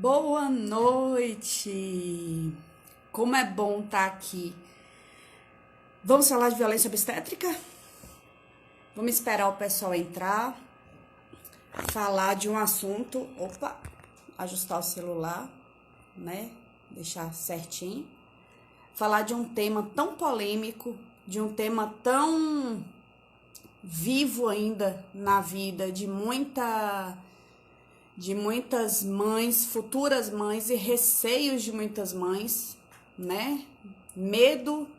Boa noite! Como é bom estar aqui. Vamos falar de violência obstétrica? Vamos esperar o pessoal entrar, falar de um assunto. Opa, ajustar o celular, né? Deixar certinho. Falar de um tema tão polêmico, de um tema tão vivo ainda na vida de muitas mães, futuras mães e receios de muitas mães, né? Medo,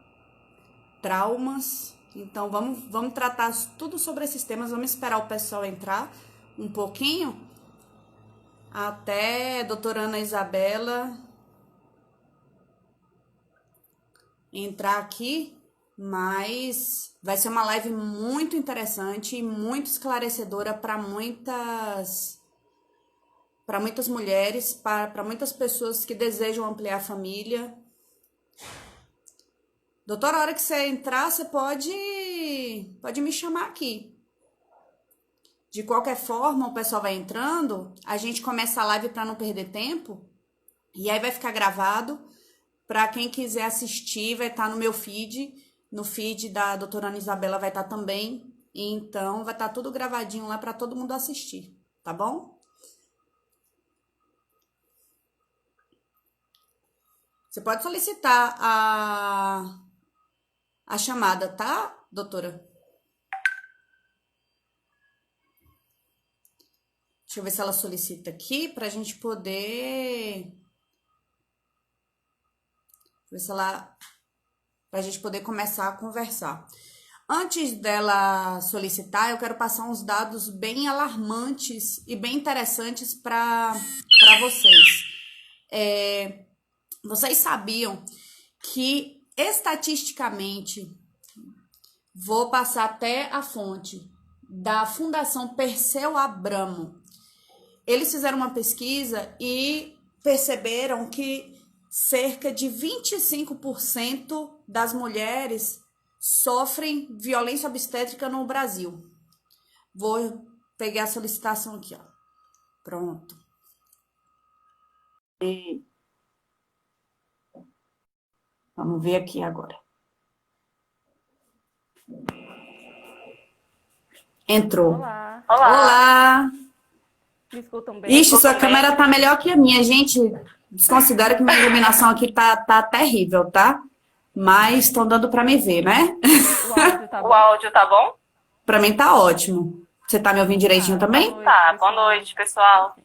traumas. Então, vamos tratar tudo sobre esses temas. Vamos esperar o pessoal entrar um pouquinho. Até a doutora Ana Isabela entrar aqui. Mas vai ser uma live muito interessante e muito esclarecedora para muitas mulheres, para muitas pessoas que desejam ampliar a família. Doutora, a hora que você entrar, você pode me chamar aqui. De qualquer forma, o pessoal vai entrando, a gente começa a live para não perder tempo, e aí vai ficar gravado. Para quem quiser assistir, vai estar no meu feed, no feed da doutora Ana Isabela vai estar também, então vai estar tudo gravadinho lá para todo mundo assistir, tá bom? Você pode solicitar a chamada, tá, doutora? Deixa eu ver se ela solicita aqui pra gente poder... Pra gente poder começar a conversar. Antes dela solicitar, eu quero passar uns dados bem alarmantes e bem interessantes para vocês. Vocês sabiam que, estatisticamente, vou passar até a fonte da Fundação Perseu Abramo. Eles fizeram uma pesquisa e perceberam que cerca de 25% das mulheres sofrem violência obstétrica no Brasil. Vou pegar a solicitação aqui, ó. Pronto. Vamos ver aqui agora. Entrou. Olá. Olá. Me escutam bem? Ixi, sua câmera tá melhor que a minha, gente. Desconsidera que minha iluminação aqui tá terrível, tá? Mas estão dando para me ver, né? O áudio tá bom? Para mim tá ótimo. Você tá me ouvindo direitinho também? Tá, boa noite, pessoal.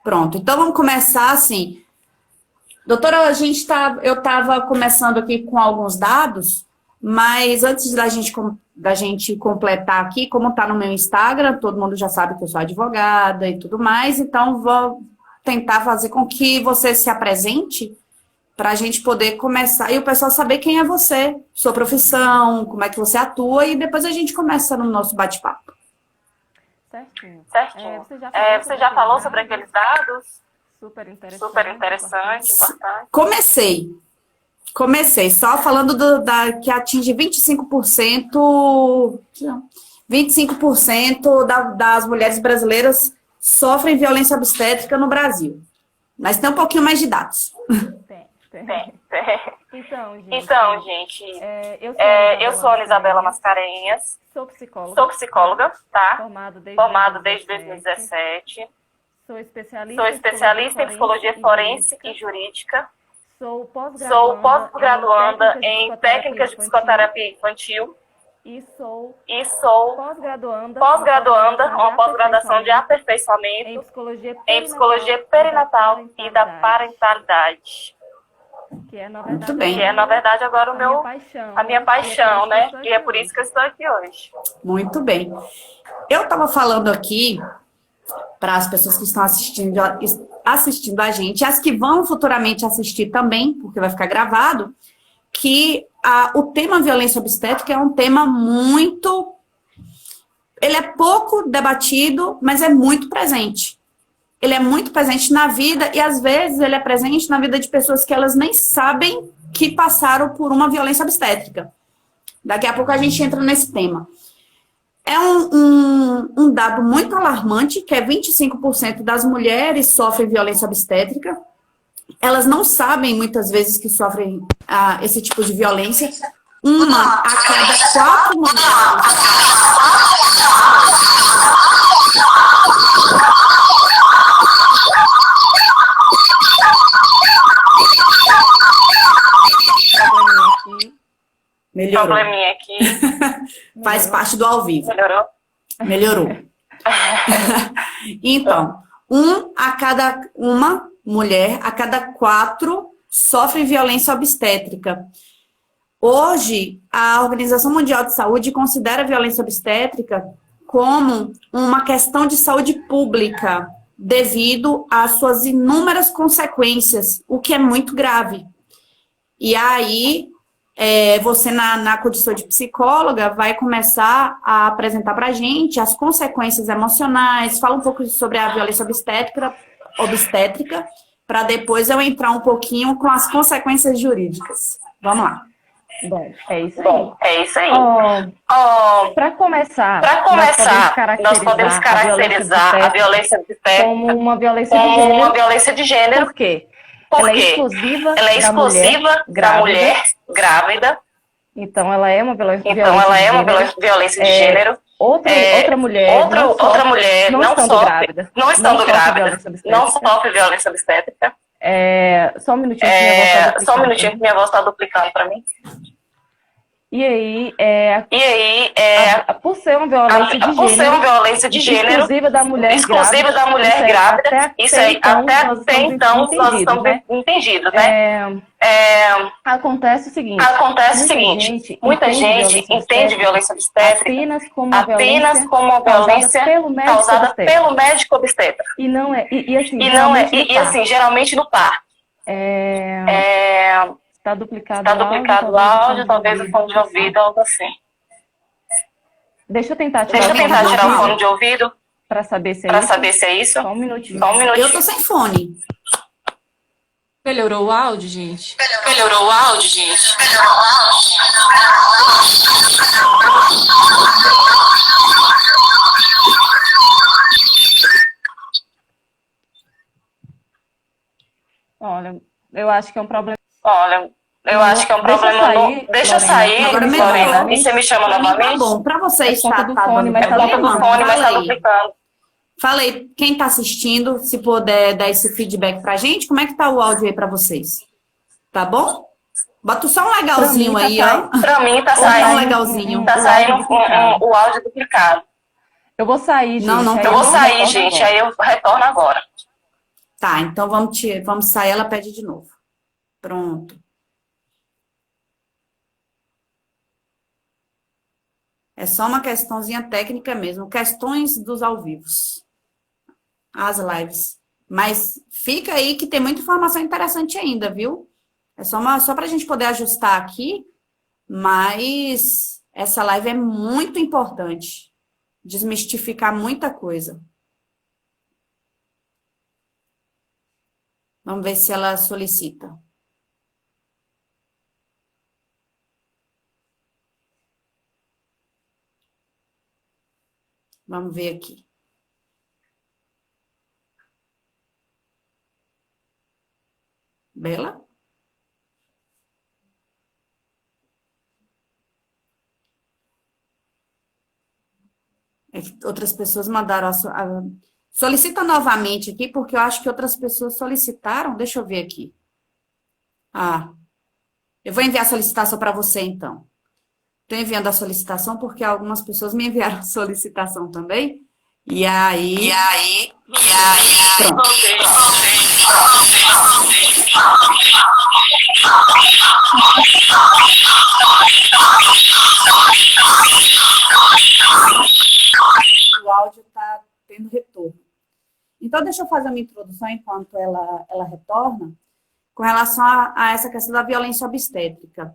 Pronto, então vamos começar assim. Doutora, eu tava começando aqui com alguns dados, mas antes da gente completar aqui, como tá no meu Instagram, todo mundo já sabe que eu sou advogada e tudo mais, então vou tentar fazer com que você se apresente para a gente poder começar e o pessoal saber quem é você, sua profissão, como é que você atua, e depois a gente começa no nosso bate-papo. Certinho. Você já falou sobre aqueles dados? Super interessante. Comecei só falando que atinge 25% das mulheres brasileiras sofrem violência obstétrica no Brasil. Mas tem um pouquinho mais de dados. Tem. Então, gente, eu sou Ana Isabela Mascarenhas, sou psicóloga, tá? Formado desde 2017. Sou especialista em psicologia forense e jurídica. Sou pós-graduanda em técnicas de psicoterapia infantil. E sou pós-graduanda, uma pós-graduação de aperfeiçoamento em psicologia perinatal e da parentalidade. Que é, na verdade, agora a minha paixão, né? E é por isso que eu estou aqui hoje. Muito bem. Eu estava falando aqui para as pessoas que estão assistindo a gente, as que vão futuramente assistir também, porque vai ficar gravado, que o tema violência obstétrica é um tema muito... Ele é pouco debatido, mas é muito presente. Ele é muito presente na vida e, às vezes, ele é presente na vida de pessoas que elas nem sabem que passaram por uma violência obstétrica. Daqui a pouco a gente entra nesse tema. É um dado muito alarmante, que é 25% das mulheres sofrem violência obstétrica. Elas não sabem, muitas vezes, que sofrem esse tipo de violência. Uma a cada 4 mulheres. Melhorou. Probleminha aqui. Faz parte do ao vivo. Melhorou? Melhorou. Então, uma mulher a cada 4 sofre violência obstétrica. Hoje, a Organização Mundial de Saúde considera a violência obstétrica como uma questão de saúde pública, devido às suas inúmeras consequências, o que é muito grave. E aí, você, na condição de psicóloga, vai começar a apresentar para a gente as consequências emocionais, fala um pouco sobre a violência obstétrica, para depois eu entrar um pouquinho com as consequências jurídicas. Vamos lá. Bom, é isso aí. Para começar, nós podemos caracterizar a violência obstétrica como uma violência de gênero. Por quê? Ela é exclusiva da mulher grávida. Então, ela é uma violência de gênero. Outra mulher não estando grávida, não sofre violência obstétrica. Só um minutinho que minha voz está duplicando para mim. E aí, por ser uma violência de gênero, exclusiva da mulher grávida, isso aí, até então, nós estamos entendidos, né? Acontece o seguinte, muita gente entende violência obstétrica apenas como uma violência causada pelo médico obstetra. E geralmente no parto. Está duplicado o áudio, talvez o fone de ouvido, algo assim. Deixa eu tentar tirar o fone de ouvido para saber se é isso. Só um minutinho. Eu tô sem fone. Melhorou o áudio, gente? Olha, eu acho que é um problema. Deixa eu sair, Lorena, e você me chama novamente? Tá bom, para vocês tá do fone, mas tá duplicando. Fala aí, quem tá assistindo, se puder dar esse feedback pra gente, como é que tá o áudio aí pra vocês? Tá bom? Bota só um legalzinho aí, ó. Pra mim tá saindo um legalzinho. Tá saindo o áudio duplicado. Eu vou sair, gente. Eu vou sair, gente, aí eu retorno agora. Tá, então vamos sair, ela pede de novo. Pronto. É só uma questãozinha técnica mesmo, questões dos ao vivos, as lives. Mas fica aí que tem muita informação interessante ainda, viu? É só para a gente poder ajustar aqui, mas essa live é muito importante, desmistificar muita coisa. Vamos ver se ela solicita. Vamos ver aqui. Bela? Outras pessoas mandaram solicita novamente aqui, porque eu acho que outras pessoas solicitaram. Deixa eu ver aqui. Eu vou enviar a solicitação para você, então. Estou enviando a solicitação porque algumas pessoas me enviaram solicitação também. E aí, pronto. O áudio está tendo retorno. Então, deixa eu fazer uma introdução enquanto ela retorna, com relação a essa questão da violência obstétrica.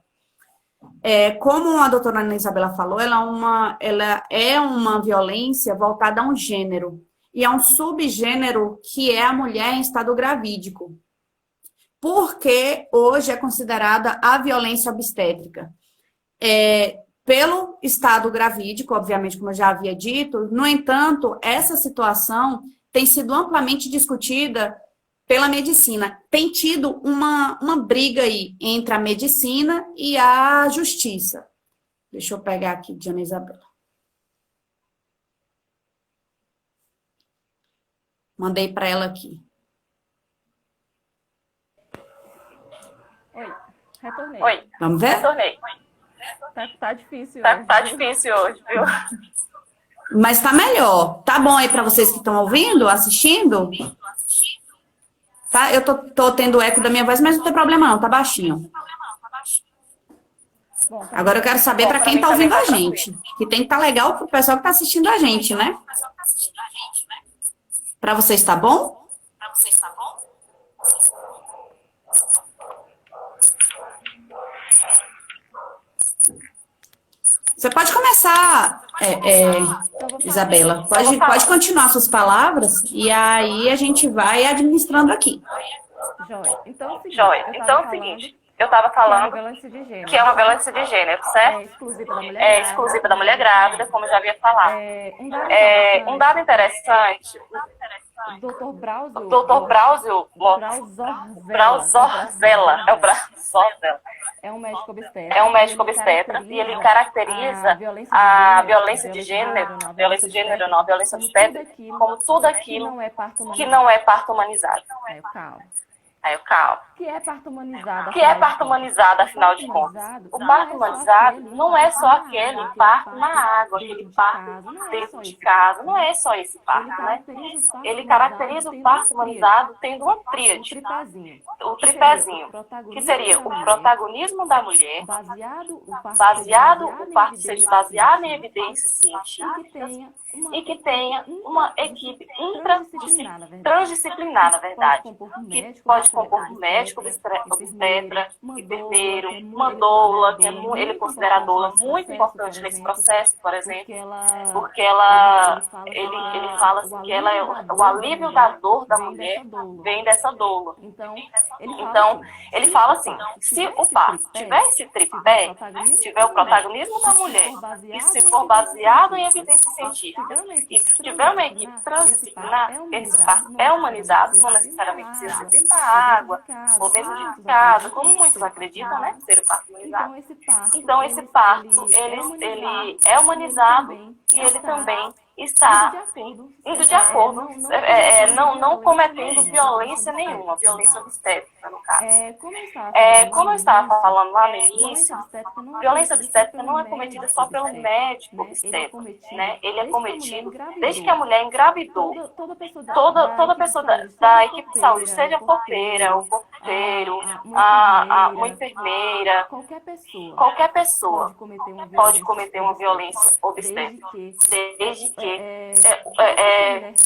Como a doutora Ana Isabela falou, ela é uma violência voltada a um gênero, e a um subgênero que é a mulher em estado gravídico. Porque hoje é considerada a violência obstétrica. pelo estado gravídico, obviamente, como eu já havia dito. No entanto, essa situação tem sido amplamente discutida pela medicina. Tem tido uma briga aí entre a medicina e a justiça. Deixa eu pegar aqui, Diana Isabela. Mandei para ela aqui. Oi, retornei. Oi, vamos ver? Retornei. Tá difícil hoje. Tá difícil hoje, viu? Mas tá melhor. Tá bom aí para vocês que estão ouvindo, assistindo? Tá? Eu tô tendo eco da minha voz, mas não tem problema não, tá baixinho. Bom, Agora eu quero saber para quem tá ouvindo a gente. Que tem que estar legal pro pessoal que tá assistindo a gente, né? Para vocês tá bom? Você pode começar, Isabela. Pode continuar suas palavras e aí a gente vai administrando aqui. Joia. Então é o seguinte, eu estava falando que é uma violência de gênero, certo? É exclusiva da mulher grávida, como eu já havia falado. Um dado interessante, Dr. Brauzio Brauzorvela, é um médico obstetra e ele caracteriza a violência de gênero, a violência obstétrica, como tudo aquilo que não é parto humanizado. Aí eu calmo. Que é parto humanizado? Que é parto humanizado, afinal de contas? O parto humanizado não é só aquele parto na água, aquele parto dentro de casa. Não é só esse parto, né? Ele caracteriza o parto humanizado tendo uma tríade. O tripézinho, que seria o protagonismo da mulher, baseado, o parto seja baseado em evidências científicas e que tenha uma equipe transdisciplinar, na verdade, que pode compor médico, obstetra, enfermeiro, uma doula, que ele considera a doula muito importante nesse processo, por exemplo, porque ele fala assim, que ela é o alívio da dor da mulher vem dessa doula. Então, ele fala assim, se o parto tiver esse tripé, se tiver o protagonismo da mulher, e se for baseado em evidências científicas, e se tiver uma equipe transdisciplinar, esse parto é humanizado, não necessariamente precisa ser dentro da água, ou dentro de casa, como muitos acreditam, né, ser o parto humanizado. Então, esse parto, ele é humanizado e ele também está indo de acordo, não cometendo violência nenhuma, violência obstétrica, no caso. Como eu estava falando lá no início, violência obstétrica não é cometida só pelo médico obstetra, né? Ele é cometido desde que a mulher engravidou. Toda pessoa da equipe de saúde, seja porteira, o porteiro, uma enfermeira, qualquer pessoa pode cometer uma violência obstétrica, desde que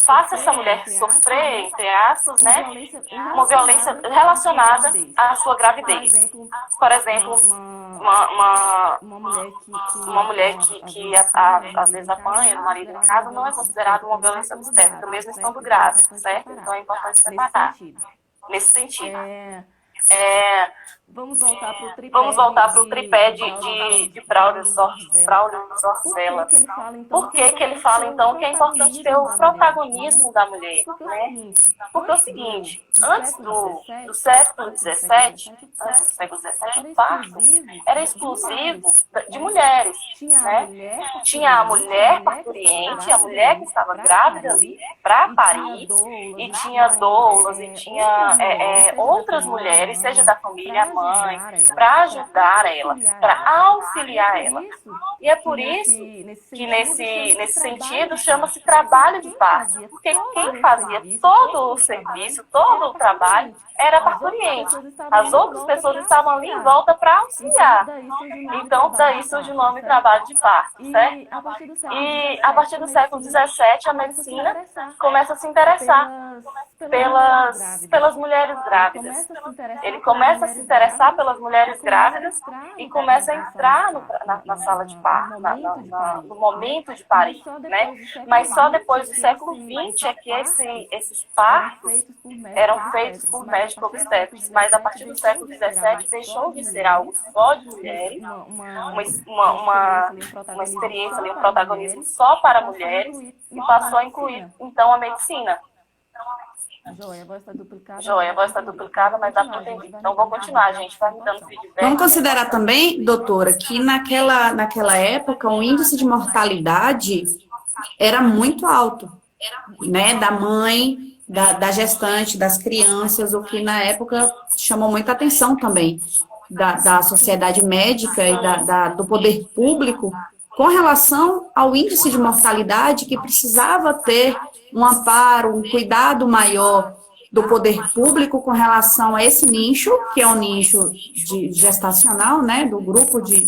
faça essa mulher sofrer, entre aspas, né, uma violência relacionada à sua gravidez. Por exemplo, uma mulher que às vezes apanha o marido em casa não é considerada uma violência obstétrica, mesmo estando grávida, certo? Então é importante separar nesse sentido. Vamos voltar para o tripé de Braulio-Zorcella. Por que ele fala, então, que é importante ter o protagonismo da mulher? Né? Porque é o seguinte, antes do século XVII, o parto era exclusivo de mulheres. Né? Tinha a mulher parturiente, a mulher que estava grávida ali para parir, e tinha doulas, e tinha outras mulheres, seja da família, a mãe, para ajudar ela, para auxiliar ela. E é por isso que nesse sentido chama-se trabalho de parto, porque quem fazia todo o serviço, todo o trabalho, era a parturiente. As outras pessoas estavam ali em volta para auxiliar. Então, daí surge o nome trabalho de parto, certo? E a partir do século XVII, a medicina começa a se interessar pelas mulheres grávidas. ele começa a se interessar pelas mulheres grávidas e começa a entrar na sala de parto, no momento de parir, né? Mas só depois do século XX é que esses partos eram feitos por médicos obstetras, mas a partir do século XVII deixou de ser algo só de mulheres, uma experiência ali, um protagonismo só para mulheres, e passou a incluir, então, a medicina. Joia, a voz está duplicada. Joia, a voz está duplicada, mas dá para entender. Então, vou continuar, gente. Vai me dando feedback. Vamos considerar também, doutora, que naquela época o índice de mortalidade era muito alto, né? Da mãe, da gestante, das crianças, o que na época chamou muita atenção também da sociedade médica e do poder público com relação ao índice de mortalidade que precisava ter um amparo, um cuidado maior do poder público com relação a esse nicho, que é um nicho gestacional, né, do grupo de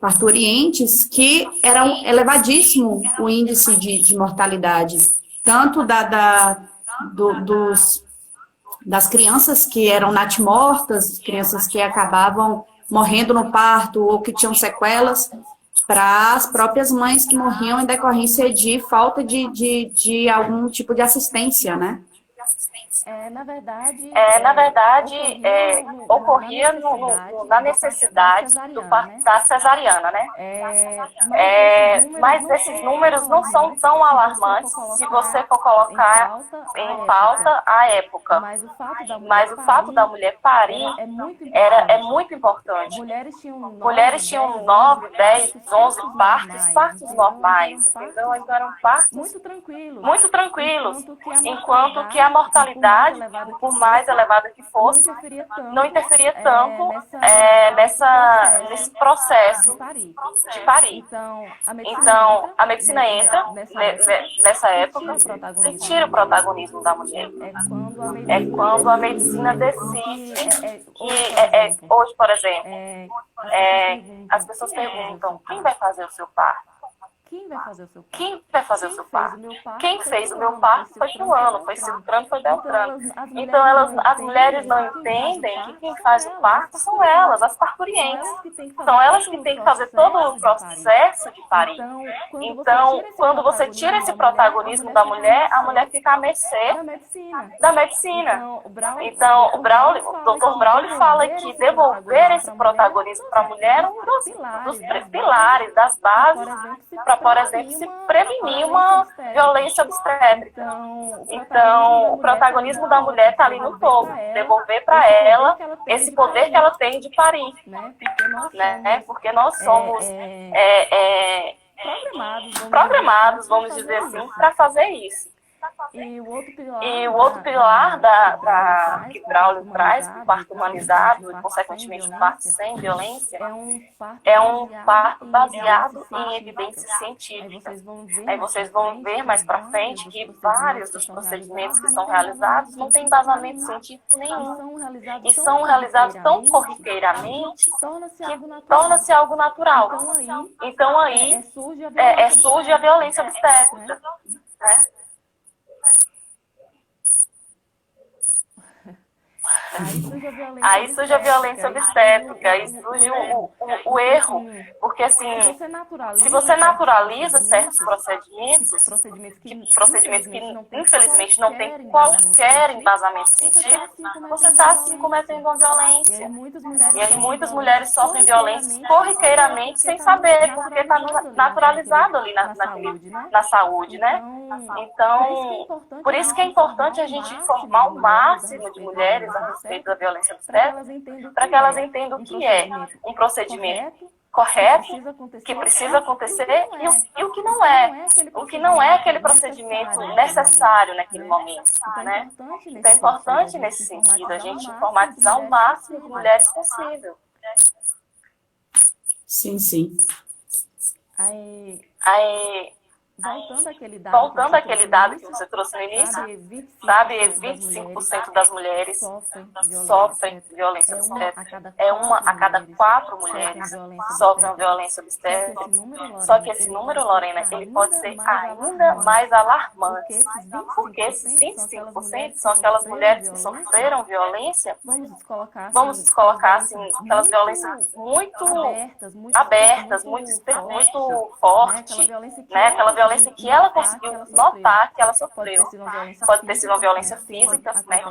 parturientes, que era elevadíssimo o índice de mortalidade, tanto das crianças que eram natimortas, crianças que acabavam morrendo no parto ou que tinham sequelas, para as próprias mães que morriam em decorrência de falta de algum tipo de assistência, né? Na verdade, ocorria na necessidade do parto da cesariana, né? Mas esses números não são tão alarmantes se você for colocar em pauta a época. Mas o fato da mulher parir é muito importante. Mulheres tinham 9, 10, 11 partos normais, entendeu? Então eram partos muito tranquilos, enquanto que a mortalidade, por mais elevada que fosse, não interferia tanto nesse processo de parir. Então, a medicina entra nessa época e tira o protagonismo da mulher. É quando a medicina decide que, hoje, por exemplo, as pessoas perguntam: quem vai fazer o seu parto? Quem vai fazer o seu parto? Quem vai fazer o seu parto? Quem fez o meu parto foi fulano, foi Ciclano, foi Beltrano. Então, as mulheres não entendem que quem faz o parto são elas, as parturientes. São elas que têm que fazer todo o processo de parir. Então, quando você tira esse protagonismo da mulher, a mulher fica à mercê da medicina. Então, o Dr. Braulio fala que devolver esse protagonismo para a mulher é um dos pilares, das bases, para, por exemplo, se prevenir uma violência obstétrica. Então, o protagonismo da mulher está ali no topo, devolver para ela esse poder que ela tem de parir, né? Porque nós somos programados, vamos dizer assim, para fazer isso. E o outro pilar que Braulio traz, o parto humanizado e, consequentemente, o parto sem violência, é um parto baseado em evidência científica. Aí vocês vão ver mais para frente que vários dos procedimentos que são realizados não têm embasamento científico nenhum. E são realizados tão corriqueiramente que torna-se algo natural. Então aí surge a violência obstétrica, né? Aí surge a violência obstétrica, aí surge o erro, porque assim, se você naturaliza certos procedimentos que infelizmente não tem qualquer embasamento científico, você está assim cometendo uma violência. E aí muitas mulheres sofrem violência corriqueiramente sem saber, porque está naturalizado ali na saúde, né? Então, por isso que é importante a gente informar o máximo de mulheres a respeito da violência obstétrica, para que elas entendam o que é um procedimento correto, que precisa acontecer, e o que não é. O que não é aquele procedimento necessário naquele momento, né? Então é importante nesse sentido a gente informatizar o máximo de mulheres possível. Sim, sim. Aí voltando àquele dado que você trouxe no início, sabe, 25% das mulheres sofrem violência obstétrica. É uma a cada 4 mulheres sofrem violência obstétrica. Só que esse número, Lorena, ele pode ser ainda mais alarmante, porque esses 25% são aquelas mulheres que sofreram violência, vamos colocar assim, aquelas violências muito abertas, muito fortes, né? Aquela violência que ela conseguiu notar que ela sofreu. Pode ter sido uma violência física, né?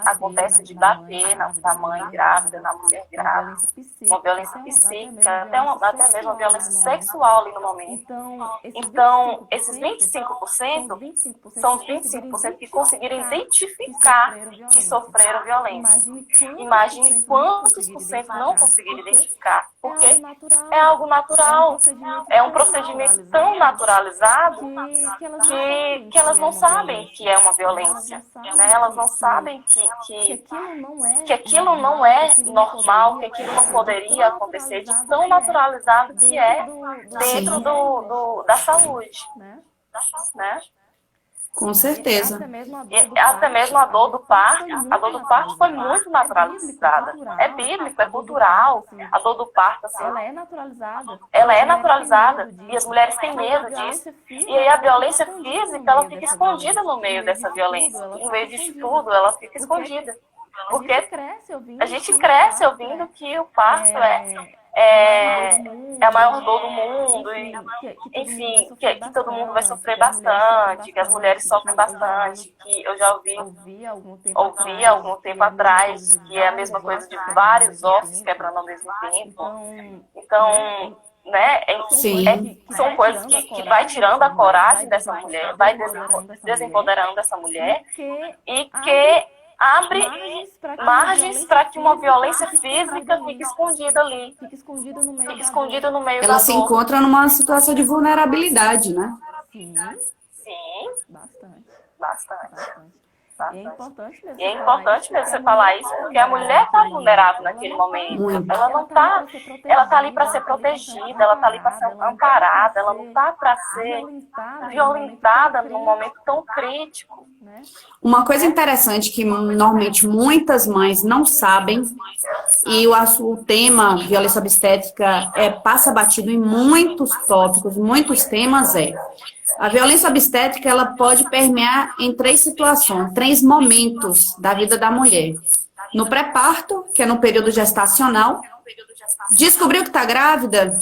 Acontece de bater na mãe grávida, na mulher grávida, uma violência psíquica, até mesmo uma violência sexual ali no momento. Então, esses 25% são 25% que conseguiram identificar que sofreram violência. Imagine quantos por cento não conseguiram identificar, porque é algo natural, é um procedimento tão naturalizado que elas não sabem que é uma violência, né? Elas não sabem que aquilo não é normal, que aquilo não poderia acontecer, de tão naturalizado que é dentro da saúde, né? Com certeza. Até mesmo a dor do parto foi muito naturalizada. É bíblico, é cultural. A dor do parto, assim, ela é naturalizada. E as mulheres têm medo disso. E aí a violência física, ela fica escondida no meio dessa violência. No meio disso tudo, ela fica escondida. Porque a gente cresce ouvindo que o parto é a maior dor do mundo, e, enfim, que todo mundo vai sofrer bastante, que as mulheres sofrem bastante, que eu já ouvi algum tempo atrás, que é a mesma coisa de vários ossos quebrando ao mesmo tempo. Então, né, são coisas que vai tirando a coragem dessa mulher, vai desempoderando essa mulher, e que abre margens para que uma violência física fique escondida ali. Fique escondida no meio da dor. Ela se encontra numa situação de vulnerabilidade, né? Sim. Bastante. E é importante mesmo você falar isso, porque a mulher está vulnerável naquele momento. Ela não tá, ela tá ali para ser protegida, ela tá ali para ser amparada, ela não tá para ser violentada num momento tão crítico. Uma coisa interessante que normalmente muitas mães não sabem, e o tema violência obstétrica passa batido em muitos tópicos, muitos temas, a violência obstétrica ela pode permear em 3 situações, 3 momentos da vida da mulher. No pré-parto, que é no período gestacional, descobriu que está grávida,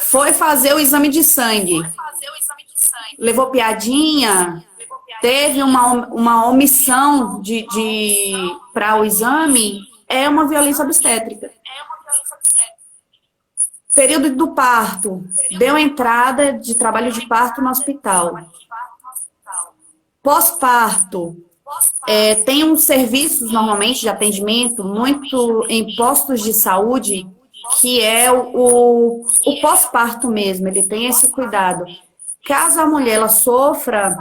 foi fazer o exame de sangue, levou piadinha, teve uma omissão para o exame, é uma violência obstétrica. Período do parto, deu entrada de trabalho de parto no hospital. Pós-parto, tem uns serviços, normalmente, de atendimento, muito em postos de saúde, que é o pós-parto mesmo, ele tem esse cuidado. Caso a mulher ela sofra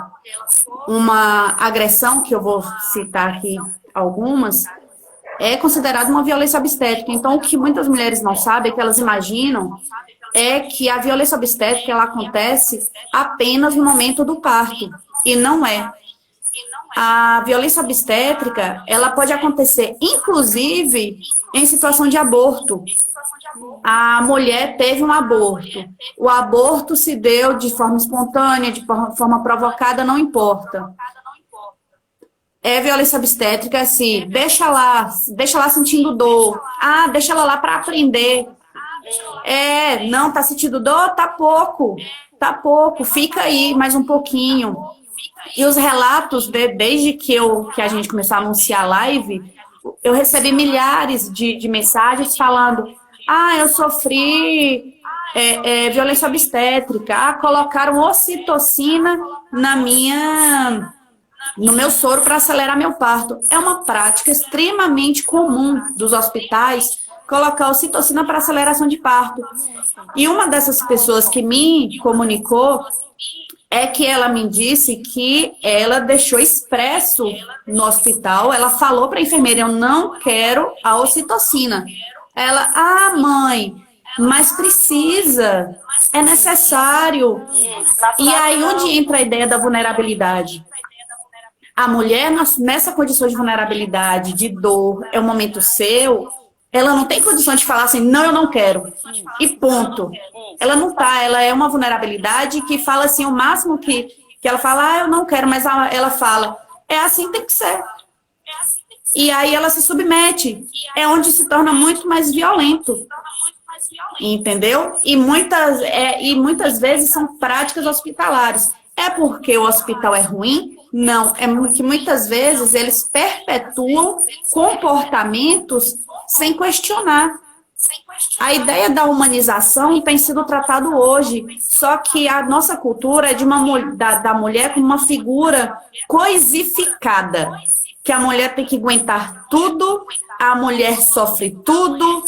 uma agressão, que eu vou citar aqui algumas, é considerado uma violência obstétrica. Então, o que muitas mulheres não sabem, que elas imaginam, é que a violência obstétrica ela acontece apenas no momento do parto, e não é. A violência obstétrica, ela pode acontecer, inclusive, em situação de aborto. A mulher teve um aborto. O aborto se deu de forma espontânea, de forma provocada, não importa. É violência obstétrica, assim, deixa lá sentindo dor. Deixa ela lá para aprender. Não, tá sentindo dor? Tá pouco, fica aí mais um pouquinho. E os relatos, desde que a gente começou a anunciar a live, eu recebi milhares de mensagens falando, eu sofri violência obstétrica, colocaram ocitocina no meu soro para acelerar meu parto. É uma prática extremamente comum dos hospitais colocar ocitocina para aceleração de parto. E uma dessas pessoas que me comunicou é que ela me disse que ela deixou expresso no hospital, ela falou para a enfermeira, eu não quero a ocitocina. Ela, mãe, mas precisa, é necessário. E aí onde entra a ideia da vulnerabilidade? A mulher, nessa condição de vulnerabilidade, de dor, é um momento seu, ela não tem condição de falar assim, não, eu não quero, e ponto. Ela não tá, ela é uma vulnerabilidade que fala assim, o máximo que ela fala, eu não quero, mas ela fala, é assim tem que ser. E aí ela se submete, é onde se torna muito mais violento. Entendeu? E muitas vezes são práticas hospitalares. É porque o hospital é ruim? Não, é que muitas vezes eles perpetuam comportamentos sem questionar. A ideia da humanização tem sido tratado hoje, só que a nossa cultura é da mulher como uma figura coisificada, que a mulher tem que aguentar tudo, a mulher sofre tudo,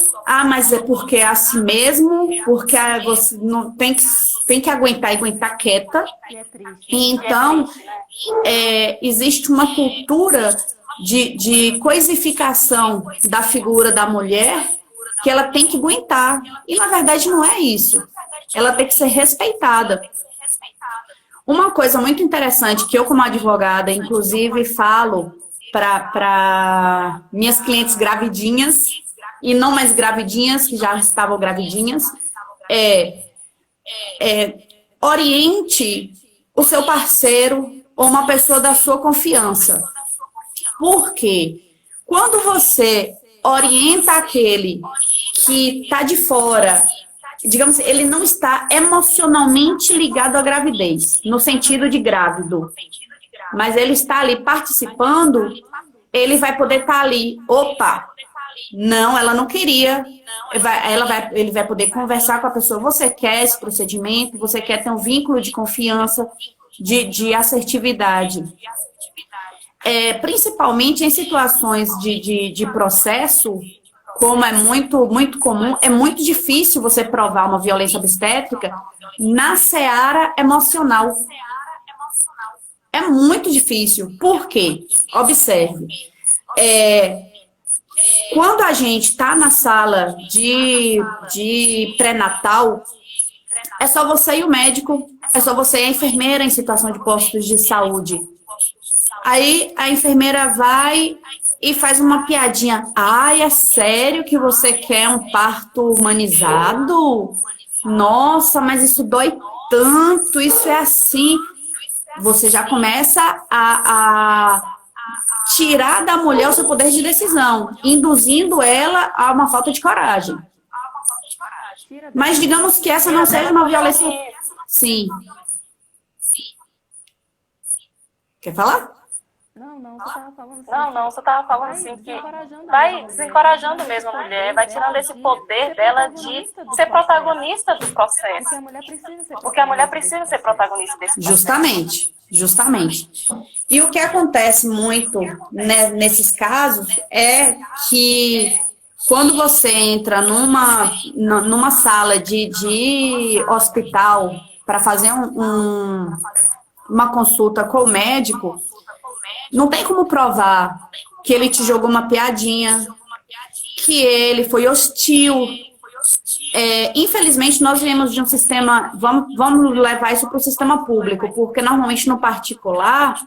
mas é porque é assim mesmo, porque você não tem que aguentar e aguentar quieta. Então, existe uma cultura de coisificação da figura da mulher que ela tem que aguentar. E, na verdade, não é isso. Ela tem que ser respeitada. Uma coisa muito interessante que eu, como advogada, inclusive, falo para minhas clientes gravidinhas, e não mais gravidinhas, que já estavam gravidinhas, oriente o seu parceiro ou uma pessoa da sua confiança. Por quê? Quando você orienta aquele que está de fora, digamos, ele não está emocionalmente ligado à gravidez, no sentido de grávido, mas ele está ali participando, ele vai poder estar ali, opa, não, ela não queria, ele vai poder conversar com a pessoa, você quer esse procedimento, você quer ter um vínculo de confiança, de assertividade. Principalmente em situações de processo, como é muito comum, é muito difícil você provar uma violência obstétrica na seara emocional. É muito difícil. Por quê? Observe. Quando a gente está na sala de pré-natal, é só você e o médico, é só você e a enfermeira em situação de postos de saúde. Aí a enfermeira vai e faz uma piadinha. Ai, é sério que você quer um parto humanizado? Nossa, mas isso dói tanto, isso é assim. Você já começa a tirar da mulher o seu poder de decisão, induzindo ela a uma falta de coragem. Mas digamos que essa não seja uma violência... Sim. Quer falar? Não, você estava falando assim que vai desencorajando mesmo a mulher, vai tirando esse poder dela de ser protagonista do processo. Porque a mulher precisa ser protagonista desse processo. Justamente. E o que acontece muito, né, nesses casos é que quando você entra numa sala de hospital para fazer uma consulta com o médico, não tem como provar que ele te jogou uma piadinha, que ele foi hostil. Infelizmente, nós viemos de um sistema... Vamos levar isso para o sistema público, porque normalmente no particular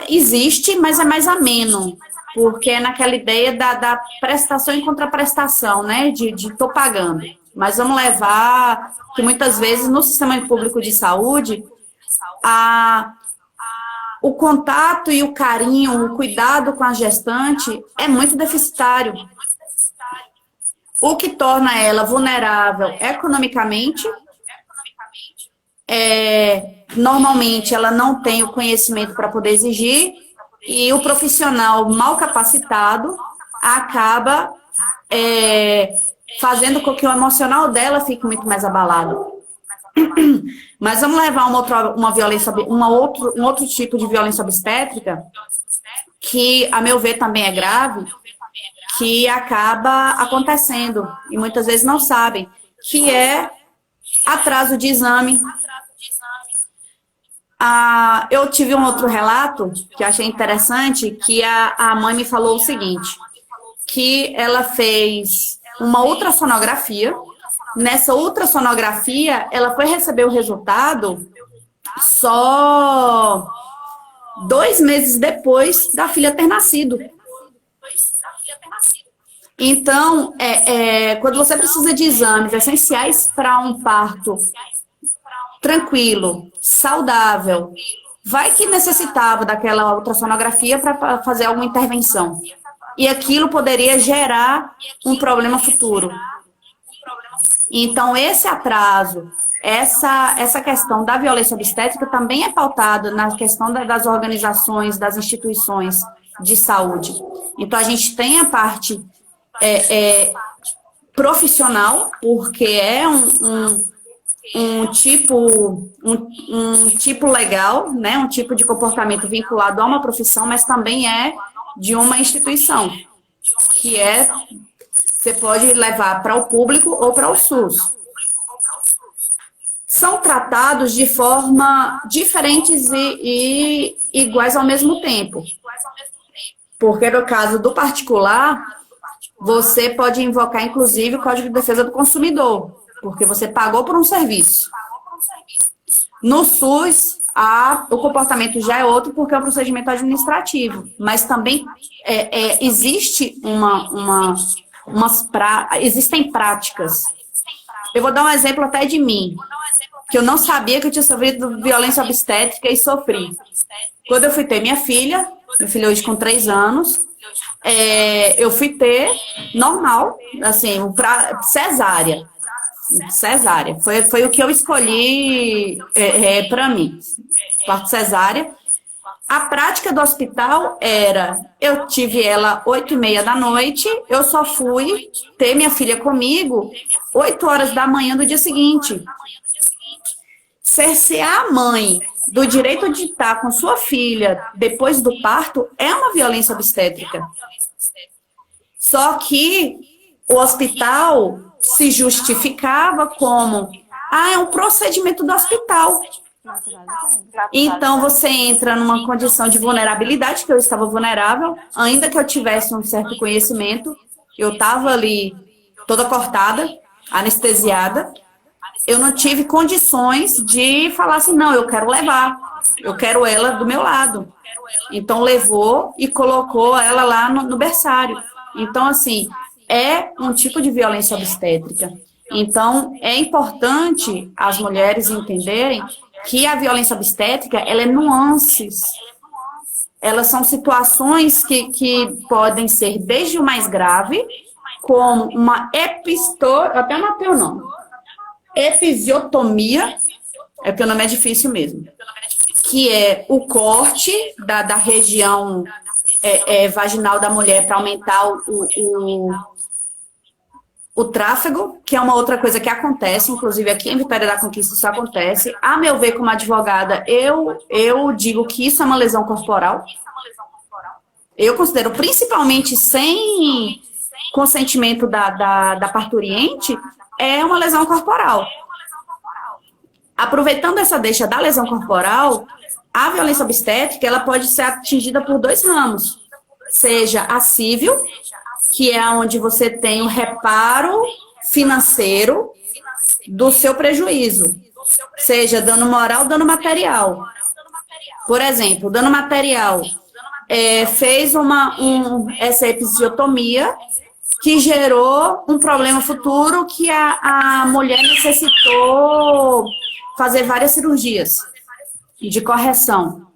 existe, mas é mais ameno, porque é naquela ideia da prestação e contraprestação, né? De tô pagando. Mas vamos levar que muitas vezes no sistema público de saúde, o contato e o carinho, o cuidado com a gestante é muito deficitário. O que torna ela vulnerável economicamente. Normalmente ela não tem o conhecimento para poder exigir, e o profissional mal capacitado acaba fazendo com que o emocional dela fique muito mais abalado. Mas vamos levar um outro tipo de violência obstétrica, que, a meu ver, também é grave, que acaba acontecendo, e muitas vezes não sabem, que é atraso de exame. Eu tive um outro relato, que eu achei interessante, que a mãe me falou o seguinte, que ela fez uma ultrassonografia Nessa ultrassonografia, ela foi receber o resultado só 2 meses depois da filha ter nascido. Então, quando você precisa de exames essenciais para um parto tranquilo, saudável, vai que necessitava daquela ultrassonografia para fazer alguma intervenção. E aquilo poderia gerar um problema futuro. Então, esse atraso, essa questão da violência obstétrica também é pautada na questão das organizações, das instituições de saúde. Então, a gente tem a parte profissional, porque é um tipo legal, né? Um tipo de comportamento vinculado a uma profissão, mas também é de uma instituição, que você pode levar para o público ou para o SUS. São tratados de forma diferentes e iguais ao mesmo tempo. Porque no caso do particular, você pode invocar, inclusive, o Código de Defesa do Consumidor, porque você pagou por um serviço. No SUS, o comportamento já é outro, porque é um procedimento administrativo, mas também existem práticas. Eu vou dar um exemplo até de mim, que eu não sabia que eu tinha sofrido violência obstétrica e sofri. Quando eu fui ter minha filha hoje com 3 anos, eu fui ter normal, assim, cesárea. Foi o que eu escolhi para mim, parto cesárea. A prática do hospital eu tive ela 8h30 da noite, eu só fui ter minha filha comigo 8 horas da manhã do dia seguinte. Cercear a mãe do direito de estar com sua filha depois do parto é uma violência obstétrica. Só que o hospital se justificava como, é um procedimento do hospital. Então, você entra numa condição de vulnerabilidade, que eu estava vulnerável, ainda que eu tivesse um certo conhecimento, eu estava ali toda cortada, anestesiada, eu não tive condições de falar assim, não, eu quero levar, eu quero ela do meu lado. Então, levou e colocou ela lá no berçário. Então, assim, é um tipo de violência obstétrica. Então, é importante as mulheres entenderem que a violência obstétrica, ela é nuances. Elas são situações que podem ser desde o mais grave, como uma até anotei o nome. Episiotomia, porque o nome é difícil mesmo, que é o corte da região vaginal da mulher para aumentar o tráfego, que é uma outra coisa que acontece, inclusive aqui em Vitória da Conquista isso acontece. A meu ver, como advogada, eu digo que isso é uma lesão corporal. Eu considero, principalmente sem consentimento da parturiente, é uma lesão corporal. Aproveitando essa deixa da lesão corporal, a violência obstétrica ela pode ser atingida por 2 ramos. Seja a civil, que é onde você tem o reparo financeiro do seu prejuízo. Seja dano moral, dano material. Por exemplo, dano material. Fez essa episiotomia que gerou um problema futuro que a mulher necessitou fazer várias cirurgias de correção.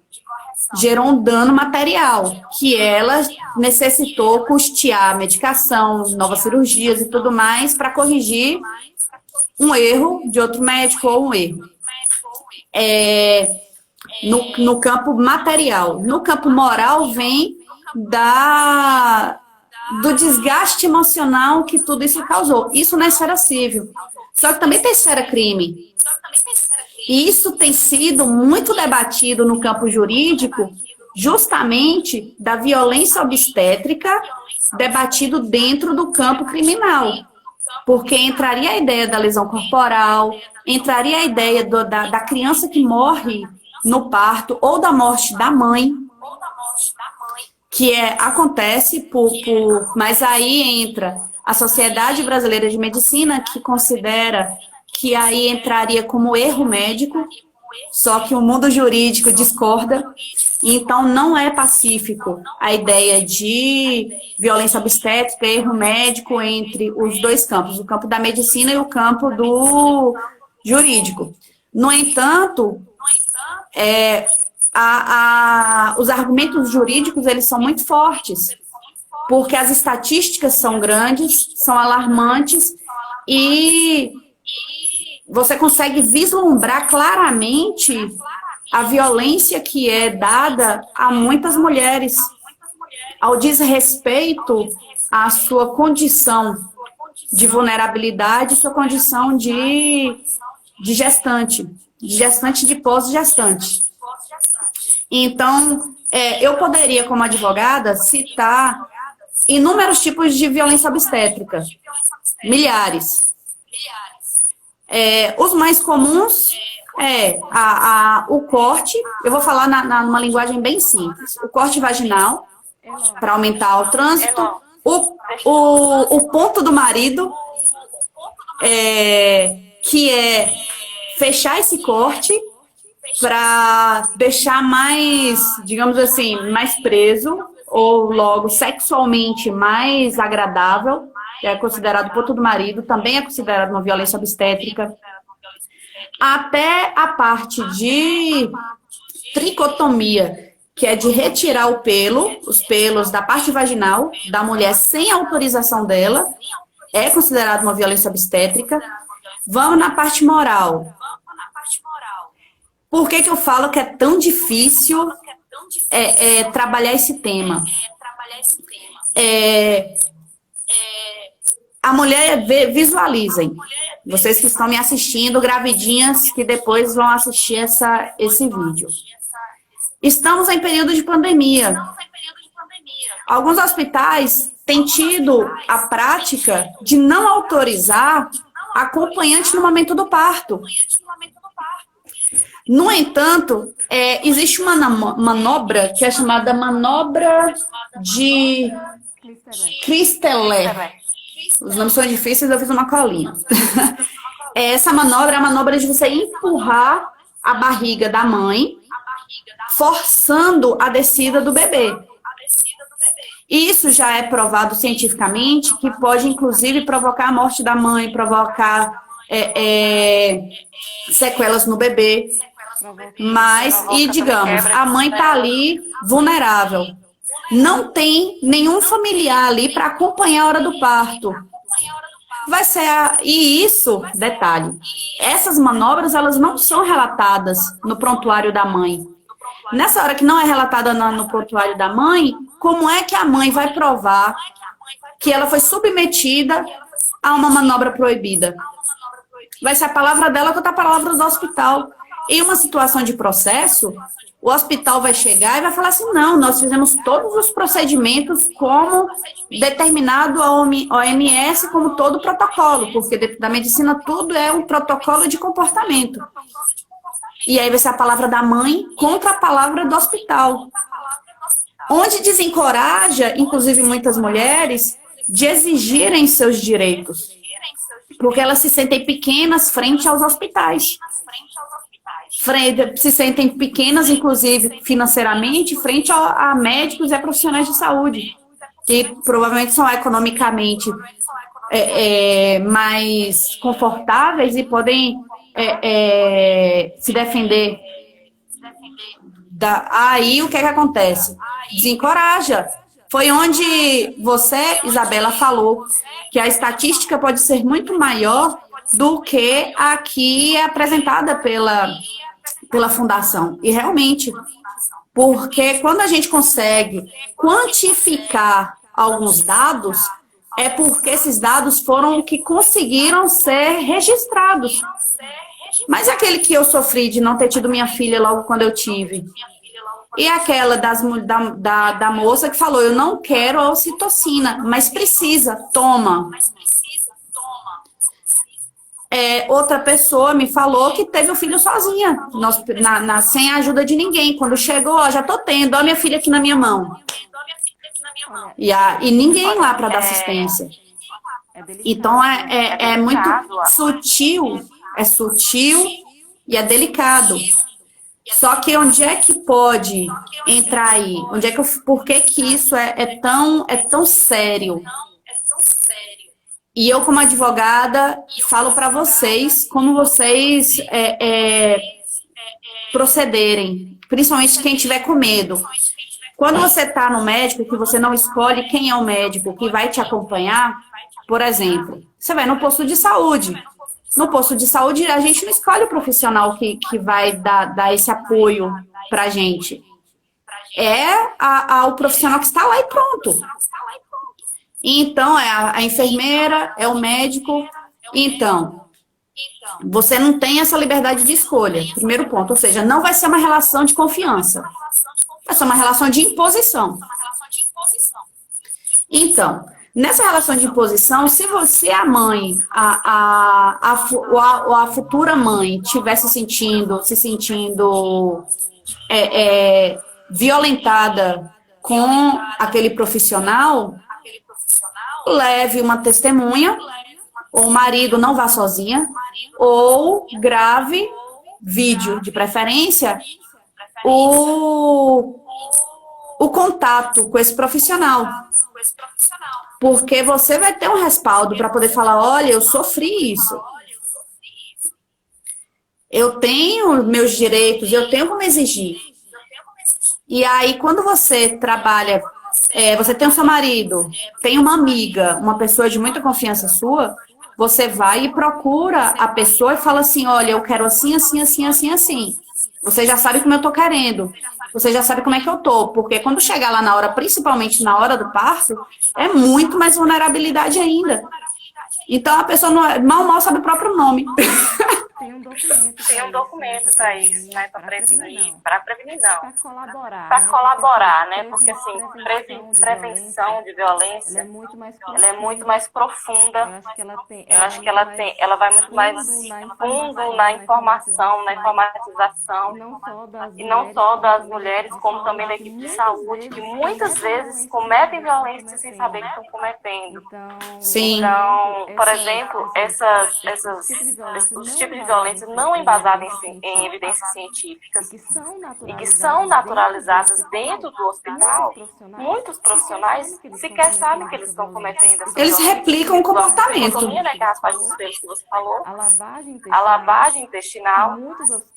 Gerou um dano material, que ela necessitou custear medicação, novas cirurgias e tudo mais para corrigir um erro de outro médico ou um erro. No campo material. No campo moral vem do desgaste emocional que tudo isso causou. Isso na esfera civil. Só que também tem esfera crime. E isso tem sido muito debatido no campo jurídico, justamente da violência obstétrica, debatido dentro do campo criminal. Porque entraria a ideia da lesão corporal, entraria a ideia da criança que morre no parto, ou da morte da mãe, que acontece mas aí entra a Sociedade Brasileira de Medicina, que considera que aí entraria como erro médico, só que o mundo jurídico discorda, então não é pacífico a ideia de violência obstétrica, erro médico entre os dois campos, o campo da medicina e o campo do jurídico. No entanto, os argumentos jurídicos, eles são muito fortes, porque as estatísticas são grandes, são alarmantes, e você consegue vislumbrar claramente a violência que é dada a muitas mulheres, ao desrespeito à sua condição de vulnerabilidade, sua condição de gestante de pós-gestante. Então, eu poderia, como advogada, citar inúmeros tipos de violência obstétrica, milhares. Os mais comuns o corte, eu vou falar numa linguagem bem simples, o corte vaginal, para aumentar o trânsito, o ponto do marido, que é fechar esse corte para deixar mais, digamos assim, mais preso, ou logo sexualmente mais agradável, que é considerado ponto do marido, também é considerado uma violência obstétrica, até a parte de tricotomia, que é de retirar os pelos da parte vaginal da mulher sem autorização dela, é considerado uma violência obstétrica. Vamos na parte moral. Por que eu falo que é tão difícil trabalhar esse tema? A mulher, visualizem, vocês que estão me assistindo, gravidinhas que depois vão assistir esse vídeo. Estamos em período de pandemia. Alguns hospitais têm tido a prática de não autorizar acompanhante no momento do parto. No entanto, existe uma manobra que é chamada manobra de Christeller. Os nomes são difíceis, eu fiz uma colinha. Essa manobra é a manobra de você empurrar a barriga da mãe, forçando a descida do bebê. Isso já é provado cientificamente que pode, inclusive, provocar a morte da mãe, provocar sequelas no bebê. Digamos, a mãe está ali vulnerável. Não tem nenhum familiar ali para acompanhar a hora do parto. E isso, detalhe, essas manobras, elas não são relatadas no prontuário da mãe. Nessa hora que não é relatada no prontuário da mãe, como é que a mãe vai provar que ela foi submetida a uma manobra proibida? Vai ser a palavra dela contra a palavra do hospital. Em uma situação de processo, o hospital vai chegar e vai falar assim, não, nós fizemos todos os procedimentos como determinado a OMS, como todo protocolo, porque dentro da medicina tudo é um protocolo de comportamento. E aí vai ser a palavra da mãe contra a palavra do hospital. Onde desencoraja, inclusive muitas mulheres, de exigirem seus direitos. Porque elas se sentem pequenas frente aos hospitais. Se sentem pequenas, inclusive financeiramente, frente a médicos e a profissionais de saúde, que provavelmente são economicamente mais confortáveis e podem se defender. Aí o que acontece? Desencoraja. Foi onde você, Isabela, falou que a estatística pode ser muito maior do que a que é apresentada pela fundação. E realmente, porque quando a gente consegue quantificar alguns dados, é porque esses dados foram o que conseguiram ser registrados. Mas aquele que eu sofri de não ter tido minha filha logo quando eu tive, e aquela da moça que falou, eu não quero a ocitocina, mas precisa, toma. Outra pessoa me falou que teve o filho sozinha, sem a ajuda de ninguém. Quando chegou, já tô tendo, ó, minha filha aqui na minha mão. E ninguém lá para dar assistência. Então, é muito sutil, é sutil e é delicado. Só que onde é que pode entrar aí? Por que que isso é tão sério? E eu, como advogada, falo para vocês como vocês procederem, principalmente quem tiver com medo. Quando você está no médico, que você não escolhe quem é o médico que vai te acompanhar, por exemplo, você vai no posto de saúde. No posto de saúde, a gente não escolhe o profissional que vai dar esse apoio para a gente. O profissional que está lá e pronto. Então, é a enfermeira, é o médico. Então, você não tem essa liberdade de escolha, primeiro ponto. Ou seja, não vai ser uma relação de confiança. Vai ser uma relação de imposição. Então, nessa relação de imposição, se você, a mãe, a futura mãe, estiver se sentindo violentada com aquele profissional, leve uma testemunha, ou o marido não vá sozinha, ou grave vídeo, de preferência, o contato com esse profissional. Porque você vai ter um respaldo para poder falar, olha, eu sofri isso. Eu tenho meus direitos, eu tenho como exigir. E aí, quando você trabalha, você tem o seu marido, tem uma amiga, uma pessoa de muita confiança sua, você vai e procura a pessoa e fala assim, olha, eu quero assim, assim, assim, assim, assim. Você já sabe como eu tô querendo. Você já sabe como é que eu tô. Porque quando chegar lá na hora, principalmente na hora do parto, é muito mais vulnerabilidade ainda. Então a pessoa mal sabe o próprio nome. Tem um documento para isso, né? Para prevenir não. Para colaborar, né? Porque assim, prevenção de violência, ela é muito mais profunda. Eu acho que ela vai muito mais fundo na informação, na informatização, e não só das mulheres, como também da equipe de saúde, que muitas vezes cometem violência sem saber que estão cometendo. Sim. Então, por exemplo, os tipos de violência não embasadas em evidências científicas e que são naturalizadas dentro do hospital, muitos profissionais sequer sabem que eles estão cometendo essa Eles replicam o comportamento. Né, que é as páginas que você falou, a lavagem intestinal,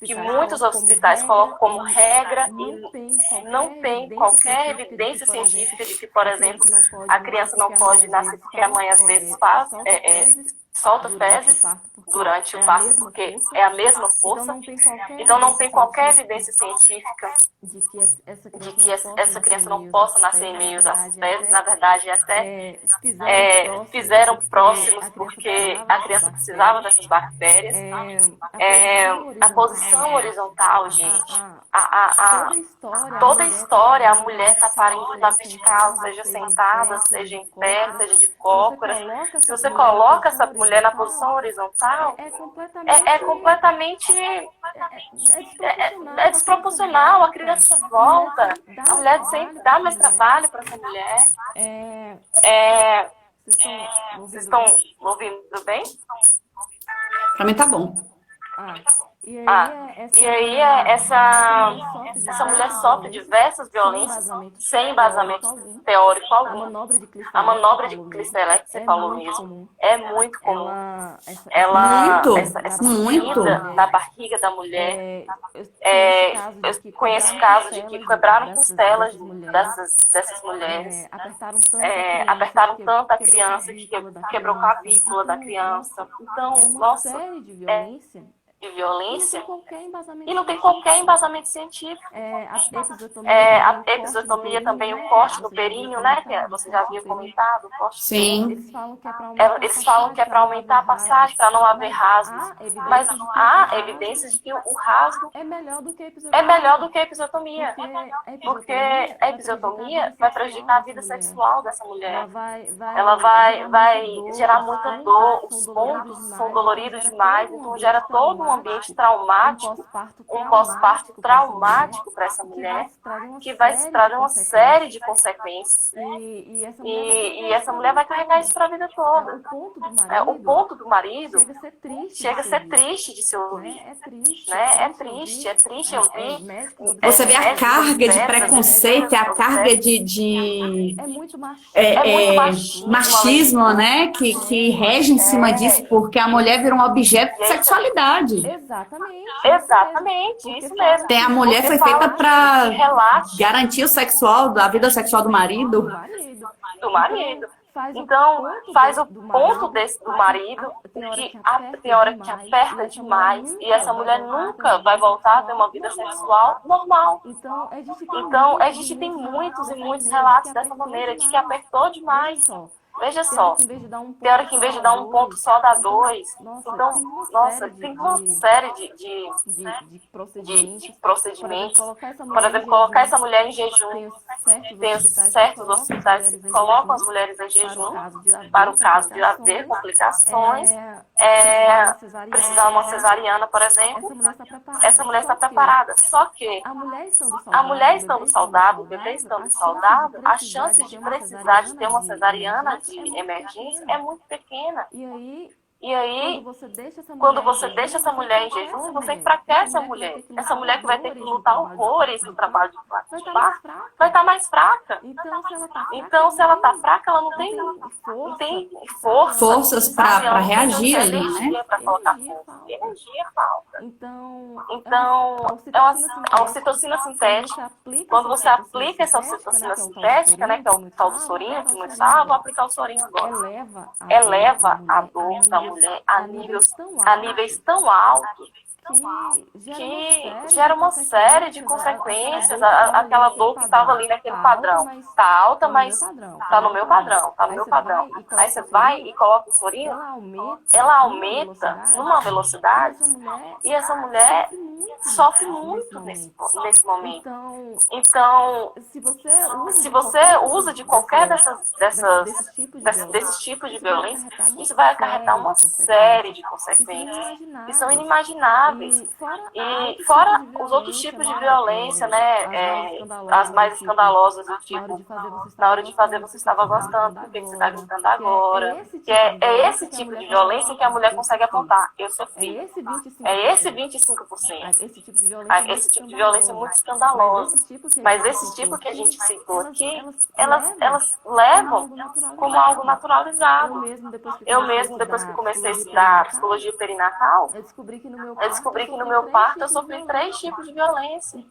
que muitos hospitais colocam como regra e não tem qualquer evidência científica de que, por exemplo, a criança não pode nascer porque a mãe às vezes solta fezes durante o parto, porque é a mesma força. Então não tem qualquer evidência científica de que essa criança não possa nascer em meio às fezes. Na verdade, até fizeram próximos porque a criança precisava dessas bactérias. A posição horizontal, gente, toda a história, a mulher está parindo na vertical, seja sentada, seja em pé, seja de cócoras. Se você coloca essa mulher na posição horizontal, é completamente desproporcional. A criança volta, a mulher sempre dá mais trabalho para essa mulher. Vocês estão ouvindo bem? Para mim tá bom. E aí essa mulher sofre diversas violências sem embasamento teórico algum. A manobra de Clistelec, que você falou mesmo, é muito comum. Essa ferida na barriga da mulher. Eu conheço casos de que quebraram costelas dessas mulheres. Apertaram tanto a criança que quebrou a clavícula da criança. Então, nossa, de violência e não tem qualquer embasamento científico. A episiotomia também, o corte do períneo, né? Que você já havia comentado, o corte. Sim. Eles falam que é para aumentar a passagem, para não haver rasgos. Mas há evidências de que o rasgo é melhor do que a episiotomia. Porque a episiotomia vai prejudicar a vida sexual dessa mulher. Ela vai gerar muita dor, os pontos são doloridos demais, então gera todo um ambiente traumático, um pós-parto traumático para essa mulher, que vai se trazer uma série de consequências. E essa mulher vai carregar isso para a vida toda. O ponto do marido chega a ser triste de se ouvir. É triste ouvir. Você vê a carga de preconceito, a carga de machismo, né? Que rege em cima disso, porque a mulher vira um objeto de sexualidade. Exatamente, isso mesmo. Tem a mulher foi feita para garantir o sexual, a vida sexual do marido. Então, faz o ponto do marido, que tem hora que aperta demais, e essa mulher nunca vai voltar a ter uma vida sexual normal. Então, a gente tem muitos e muitos relatos dessa maneira, de que apertou demais. Veja só, tem hora que em vez de dar um ponto só dá dois. Então, nossa, tem uma série de procedimentos. Por exemplo, colocar essa mulher em jejum. Tem certos hospitais que colocam as mulheres em jejum para o caso de haver complicações. Precisar de uma cesariana, por exemplo. Essa mulher está preparada. Só que a mulher estando saudável, o bebê estando saudável, a chance de precisar de ter uma cesariana de emergência é muito pequena. E aí, quando você deixa essa mulher em jejum, você enfraquece a mulher. Essa mulher que vai ter que lutar horrores no trabalho de parto, vai estar mais fraca. Então, se ela está fraca, ela não tem forças para reagir ali, né? Para colocar força. Energia falta. Então, a ocitocina sintética, quando você aplica essa ocitocina sintética, né, que é o tal do sorinho, que muitos falam, vou aplicar o sorinho agora. Eleva a dor da mulher a níveis tão altos que gera uma série de consequências. Aquela dor que estava ali naquele padrão. Está alta, mas está no meu padrão. Aí você vai e coloca o sorinho, ela aumenta numa velocidade e essa mulher sofre muito nesse momento. Então, se você usa de qualquer desses tipos de violência, isso vai acarretar uma série de consequências que são inimagináveis. E fora os outros tipos de violência, né, as mais escandalosas, do tipo, na hora de fazer você estava gostando, por que você está gritando agora? Que é esse tipo de violência que a mulher consegue apontar. Eu sofri. É esse 25%. Esse tipo de violência é muito escandalosa. Mas esse tipo que a gente citou aqui, elas levam como algo naturalizado. Eu mesmo, depois que comecei a estudar psicologia perinatal, eu descobri que no meu parto eu sofri 3 tipos de violência.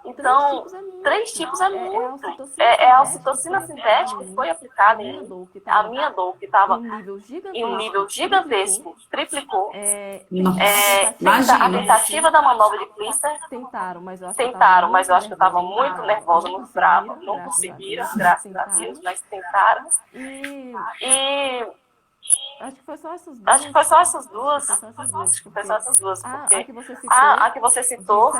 Então 3 tipos é muito. A ocitocina sintética que foi aplicada em mim, a minha dor, que estava em um nível gigantesco, triplicou. A tentativa da manobra de Clister tentaram, mas eu acho que eu estava muito nervosa, muito brava. Não conseguiram, graças a Deus, mas tentaram. E acho que foi só essas duas. Porque a que você citou,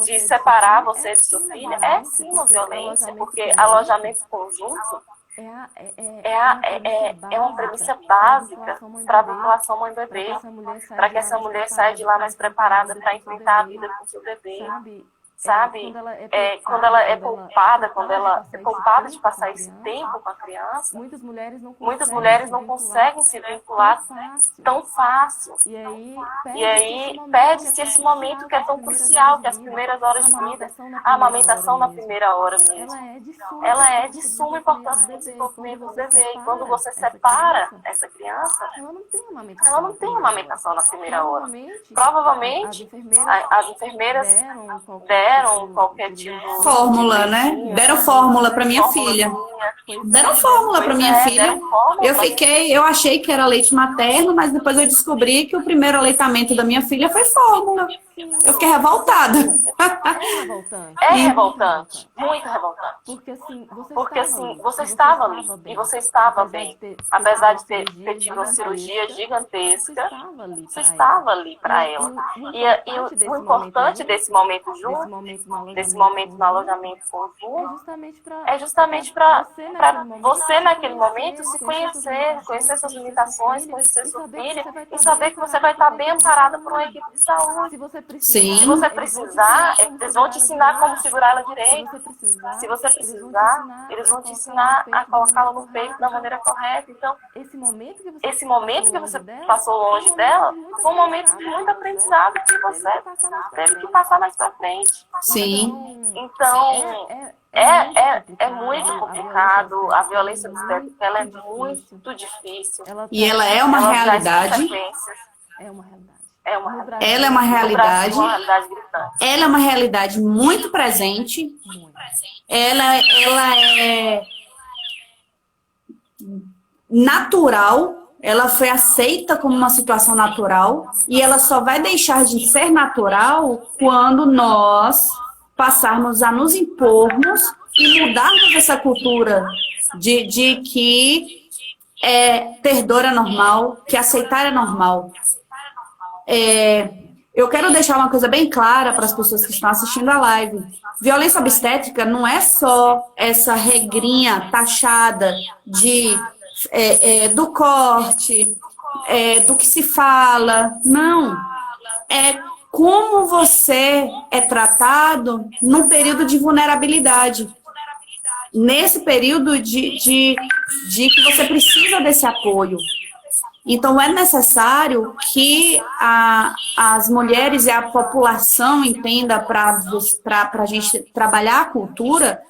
de separar você de sua filha, é sim uma violência, porque alojamento conjunto é uma premissa básica para a vinculação mãe-bebê, para que essa mulher saia de lá mais preparada para enfrentar a vida com seu bebê. Sabe, quando ela é poupada, de passar esse tempo com a criança, muitas mulheres não conseguem se vincular tão fácil. E aí perde-se esse momento que é tão crucial, que é as primeiras horas de vida, a amamentação na primeira hora mesmo. Ela é de suma importância no desenvolvimento do bebê. E quando você separa essa criança, ela não tem amamentação na primeira hora. Provavelmente, as enfermeiras deram qualquer tipo de fórmula, né? Deram fórmula para minha filha. Deram fórmula para minha filha. Eu achei que era leite materno, mas depois eu descobri que o primeiro aleitamento da minha filha foi fórmula. Eu fiquei revoltada. É revoltante, muito revoltante. Porque assim, você estava ali e você estava bem. Apesar de ter tido uma cirurgia gigantesca, você estava ali para ela. E o importante desse momento junto, desse momento no alojamento conjunto, é justamente para você naquele momento se conhecer suas limitações, conhecer sua filha e saber que você vai estar bem amparada por uma equipe de saúde. Sim. Se você precisar, eles vão te ensinar como segurar ela direito. Se você precisar, eles vão te ensinar a colocá-la no peito da maneira correta. Então, esse momento que você passou longe dela foi um momento de muito aprendizado que você teve que passar mais pra frente. Sim. Então, é muito complicado. A violência obstétrica, ela é muito difícil. E ela é uma realidade. Ela é uma realidade. Ela é uma realidade muito presente. Ela é natural. Ela foi aceita como uma situação natural. E ela só vai deixar de ser natural quando nós passarmos a nos impormos e mudarmos essa cultura de que ter dor é normal, que aceitar é normal. Eu quero deixar uma coisa bem clara para as pessoas que estão assistindo a live. Violência obstétrica não é só essa regrinha taxada do corte, do que se fala. Não. É como você é tratado num período de vulnerabilidade. Nesse período de que você precisa desse apoio. Então, é necessário que as mulheres e a população entenda para a gente trabalhar a cultura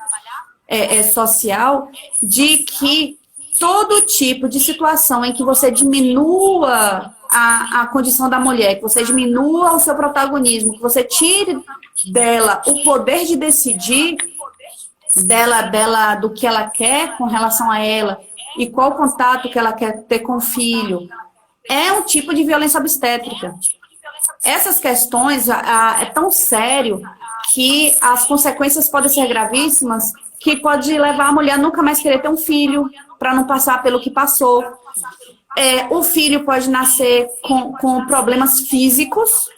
social de que todo tipo de situação em que você diminua a condição da mulher, que você diminua o seu protagonismo, que você tire dela o poder de decidir dela do que ela quer com relação a ela, e qual contato que ela quer ter com o filho, é um tipo de violência obstétrica. Essas questões é tão sério que as consequências podem ser gravíssimas, que pode levar a mulher a nunca mais querer ter um filho, para não passar pelo que passou. O filho pode nascer com problemas físicos,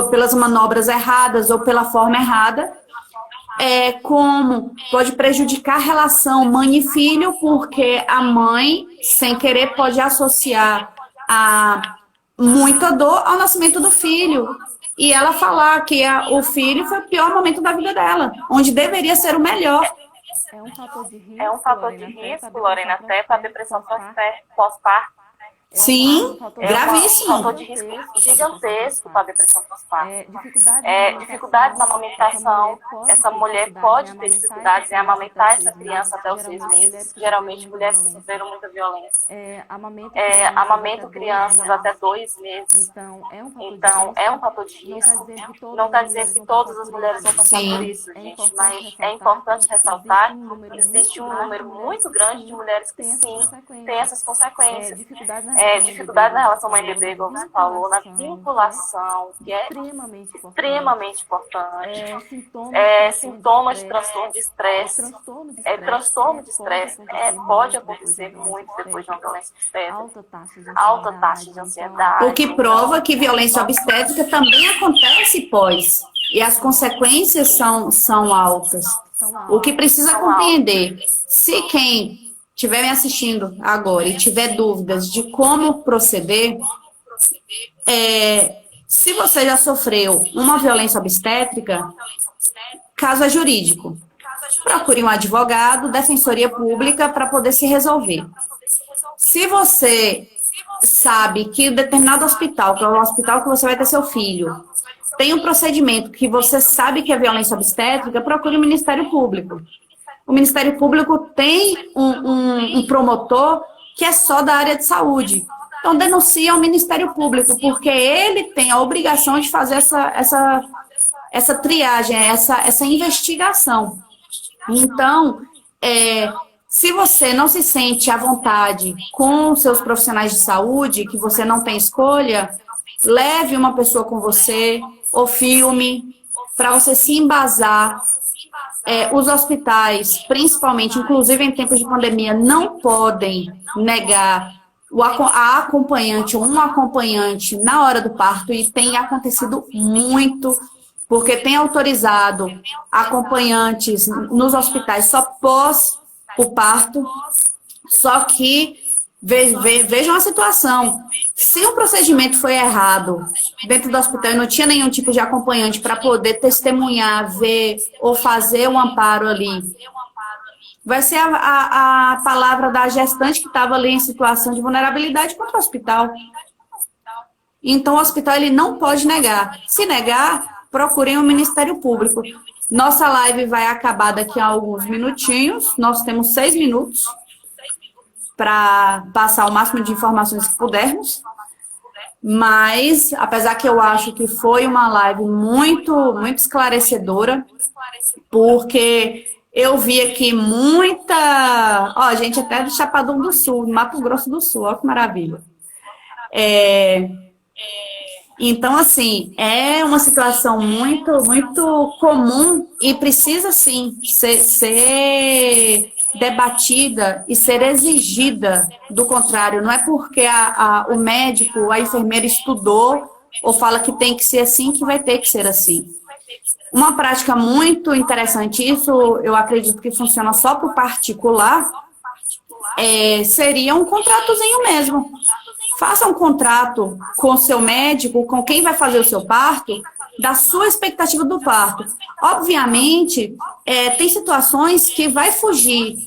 pelas manobras erradas ou pela forma errada, como pode prejudicar a relação mãe e filho, porque a mãe, sem querer, pode associar muita dor ao nascimento do filho. E ela falar que o filho foi o pior momento da vida dela, onde deveria ser o melhor. É um fator de risco, Lorena, até para a depressão pós-parto. Sim, gravíssimo. Um fator de risco gigantesco para a depressão pós-parto. Dificuldades na amamentação. Essa mulher pode ter dificuldades em amamentar essa criança até os 6 meses. Geralmente, mulheres que sofreram muita violência. Amamentam crianças até 2 meses. Então, é um fator de risco. Não está dizendo que todas as mulheres vão passar por isso, gente, mas é importante ressaltar que existe um número muito grande de mulheres que sim, têm essas consequências. Dificuldade na relação mãe-bebê, como você falou, na vinculação, que é extremamente importante. Sintomas de transtorno de estresse. Transtorno de estresse pode acontecer muito depois de uma violência obstétrica. Alta taxa de ansiedade. O que prova que violência obstétrica também acontece pós. E as consequências são altas. O que precisa compreender, se quem estiver me assistindo agora e tiver dúvidas de como proceder, se você já sofreu uma violência obstétrica, caso é jurídico. Procure um advogado, defensoria pública para poder se resolver. Se você sabe que determinado hospital, que é o hospital que você vai ter seu filho, tem um procedimento que você sabe que é violência obstétrica, procure o Ministério Público. O Ministério Público tem um promotor que é só da área de saúde. Então, denuncia ao Ministério Público, porque ele tem a obrigação de fazer essa triagem, essa investigação. Então, se você não se sente à vontade com seus profissionais de saúde, que você não tem escolha, leve uma pessoa com você, ou filme, para você se embasar. Os hospitais, principalmente, inclusive em tempos de pandemia, não podem negar a acompanhante ou um acompanhante na hora do parto, e tem acontecido muito, porque tem autorizado acompanhantes nos hospitais só pós o parto. Só que vejam a situação. Se o procedimento foi errado dentro do hospital e não tinha nenhum tipo de acompanhante para poder testemunhar, ver ou fazer um amparo ali, vai ser a palavra da gestante que estava ali em situação de vulnerabilidade contra o hospital. Então, o hospital ele não pode negar. Se negar, procurem o Ministério Público. Nossa live vai acabar daqui a alguns minutinhos. Nós temos 6 minutos para passar o máximo de informações que pudermos. Mas, apesar que eu acho que foi uma live muito, muito esclarecedora, porque eu vi aqui muita... Ó, gente, até do Chapadão do Sul, Mato Grosso do Sul, ó que maravilha. Então, assim, é uma situação muito, muito comum e precisa, sim, ser debatida e ser exigida. Do contrário, não é porque o médico, a enfermeira estudou ou fala que tem que ser assim que vai ter que ser assim. Uma prática muito interessante, isso eu acredito que funciona só para o particular, seria um contratozinho mesmo. Faça um contrato com o seu médico, com quem vai fazer o seu parto, da sua expectativa do parto. Obviamente, tem situações que vai fugir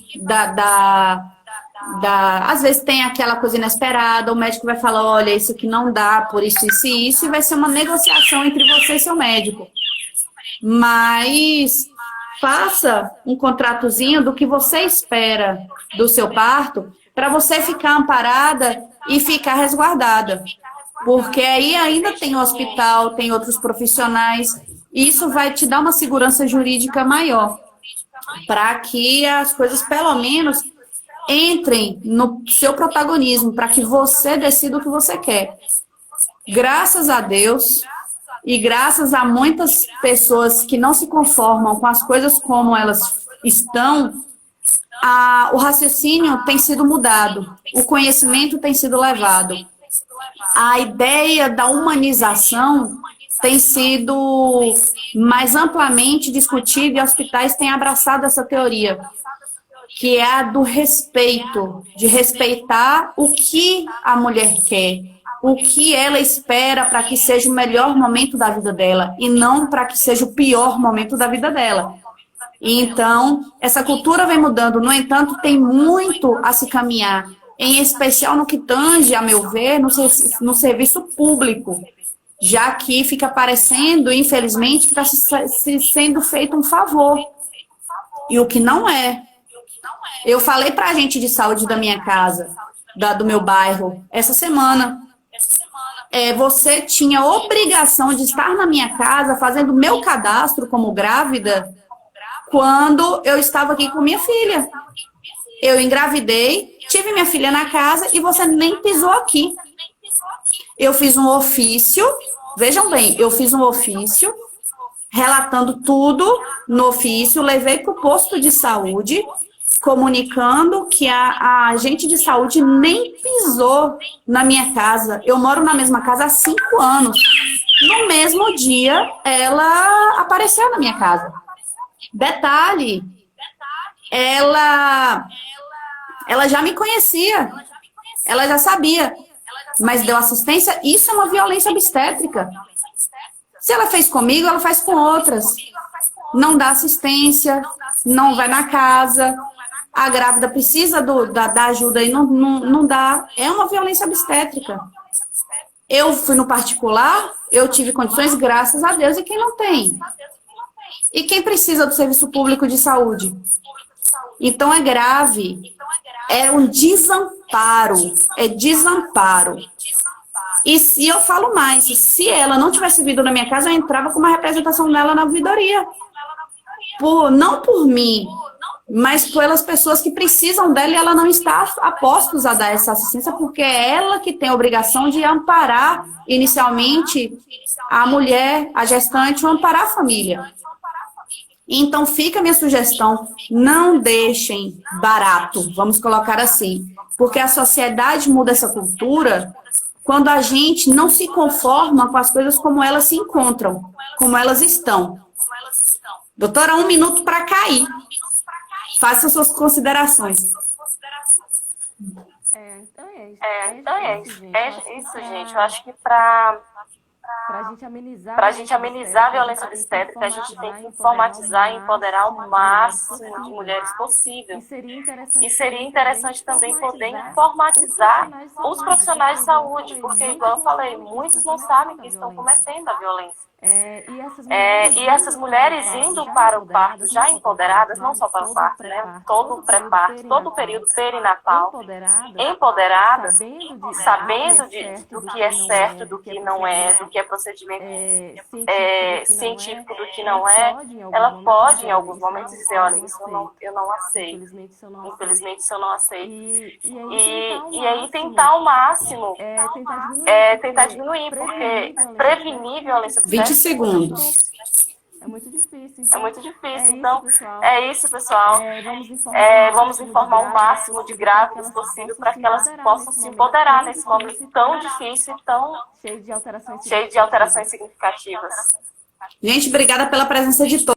às vezes tem aquela coisa inesperada, o médico vai falar, olha, isso aqui não dá, por isso, isso e isso, e vai ser uma negociação entre você e seu médico. Mas faça um contratozinho do que você espera do seu parto, para você ficar amparada e ficar resguardada. Porque aí ainda tem o hospital, tem outros profissionais, e isso vai te dar uma segurança jurídica maior, para que as coisas, pelo menos, entrem no seu protagonismo, para que você decida o que você quer. Graças a Deus, e graças a muitas pessoas que não se conformam com as coisas como elas estão, o raciocínio tem sido mudado, o conhecimento tem sido levado. A ideia da humanização tem sido mais amplamente discutida e hospitais têm abraçado essa teoria, que é a do respeito, de respeitar o que a mulher quer, o que ela espera para que seja o melhor momento da vida dela e não para que seja o pior momento da vida dela. Então, essa cultura vem mudando, no entanto, tem muito a se caminhar, em especial no que tange, a meu ver, no serviço público, já que fica parecendo, infelizmente, que está sendo feito um favor, e o que não é. Eu falei para a gente de saúde da minha casa, do meu bairro, essa semana. Você tinha obrigação de estar na minha casa fazendo meu cadastro como grávida quando eu estava aqui com minha filha. Eu engravidei, tive minha filha na casa e você nem pisou aqui. Eu fiz um ofício, vejam bem, eu fiz um ofício relatando tudo no ofício, levei para o posto de saúde, comunicando que a agente de saúde nem pisou na minha casa. Eu moro na mesma casa há 5 anos. No mesmo dia, ela apareceu na minha casa. Detalhe, ela já me conhecia, ela já sabia, mas deu assistência. Isso é uma violência obstétrica. Se ela fez comigo, ela faz com outras. Não dá assistência, não vai na casa, a grávida precisa da ajuda e não dá. É uma violência obstétrica. Eu fui no particular, eu tive condições, graças a Deus, e quem não tem? E quem precisa do serviço público de saúde? Então é grave, é um desamparo, é desamparo. E se eu falo mais, se ela não tivesse vindo na minha casa, eu entrava com uma representação dela na ouvidoria. Não por mim, mas pelas pessoas que precisam dela e ela não está a postos a dar essa assistência, porque é ela que tem a obrigação de amparar inicialmente a mulher, a gestante, ou amparar a família. Então fica a minha sugestão, não deixem barato, vamos colocar assim, porque a sociedade muda essa cultura quando a gente não se conforma com as coisas como elas se encontram, como elas estão. Doutora, 1 minuto para cair. Faça suas considerações. Então é isso, gente. Eu acho que para a gente amenizar a violência obstétrica, a gente tem que informatizar e empoderar o máximo de mulheres possível. E seria interessante também poder informatizar os profissionais de saúde, porque, igual eu falei, muitos não sabem que estão cometendo a violência. E essas mulheres indo para o parto já empoderadas, não só para o parto, né? Todo o pré-parto, todo o período perinatal, empoderadas, sabendo do que é certo, do que não é, do que é procedimento científico, do que não é, ela pode em alguns momentos dizer, olha, isso eu não aceito. Infelizmente isso eu não aceito. E aí tentar ao máximo, tentar diminuir, porque prevenir violência obstétrica 20 segundos. é muito difícil. Então, é isso, pessoal. Vamos informar o máximo de grávidas possível para que elas possam se empoderar nesse momento tão difícil e tão cheio de alterações significativas. Gente, obrigada pela presença de todos.